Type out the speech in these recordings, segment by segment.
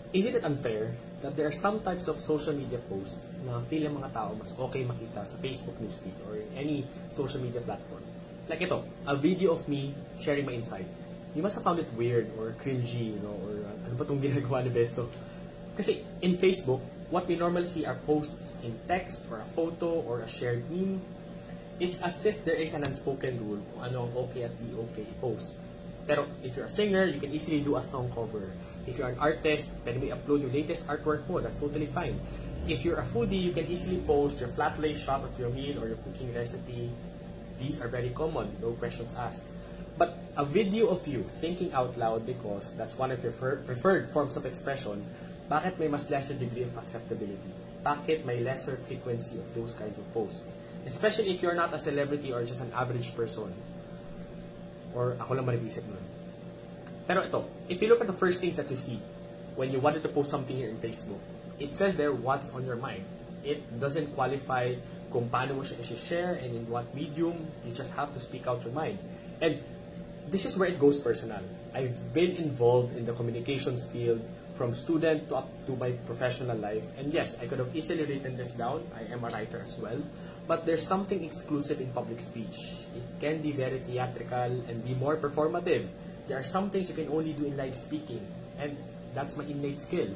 Isn't it unfair that there are some types of social media posts na feel ng mga tao mas okay makita sa Facebook newsfeed or any social media platform? Like ito, a video of me sharing my insight. You must have found it weird or cringy, you know, or ano ba itong ginagawa ni Beso? Kasi in Facebook, what we normally see are posts in text or a photo or a shared meme. It's as if there is an unspoken rule kung ano ang okay at di okay post. Pero if you're a singer, you can easily do a song cover. If you're an artist, pwede mo i-upload your latest artwork mo. That's totally fine. If you're a foodie, you can easily post your flat lay shot of your meal or your cooking recipe. These are very common, no questions asked. But a video of you thinking out loud, because that's one of your preferred forms of expression, bakit may mas lesser degree of acceptability? Bakit may lesser frequency of those kinds of posts? Especially if you're not a celebrity or just an average person. Or ako lang mag-isip nun. Pero ito, if you look at the first things that you see when you wanted to post something here in Facebook, it says there what's on your mind. It doesn't qualify kung paano mo siya i-share and in what medium. You just have to speak out your mind. And this is where it goes personal. I've been involved in the communications field from student to up to my professional life. And yes, I could have easily written this down. I am a writer as well. But there's something exclusive in public speech. It can be very theatrical and be more performative. There are some things you can only do in live speaking. And that's my innate skill.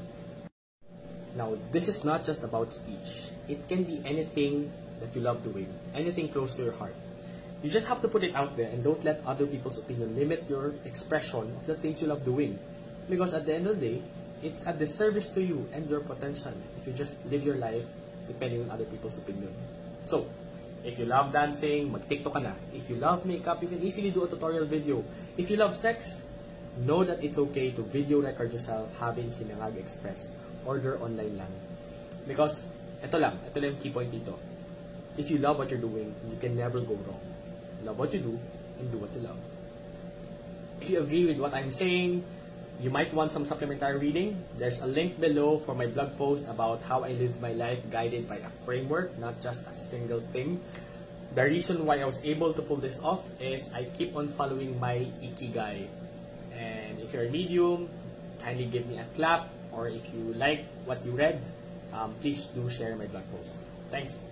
Now, this is not just about speech. It can be anything that you love doing. Anything close to your heart. You just have to put it out there and don't let other people's opinion limit your expression of the things you love doing. Because at the end of the day, it's a disservice to you and your potential if you just live your life depending on other people's opinion. So, if you love dancing, mag-TikTok ka na. If you love makeup, you can easily do a tutorial video. If you love sex, know that it's okay to video record yourself having Sinangag Express. Order online lang. Because, ito lang yung key point dito. If you love what you're doing, you can never go wrong. Love what you do, and do what you love. If you agree with what I'm saying, you might want some supplementary reading. There's a link below for my blog post about how I live my life guided by a framework, not just a single thing. The reason why I was able to pull this off is I keep on following my Ikigai. And if you're a medium, kindly give me a clap. Or if you like what you read, please do share my blog post. Thanks.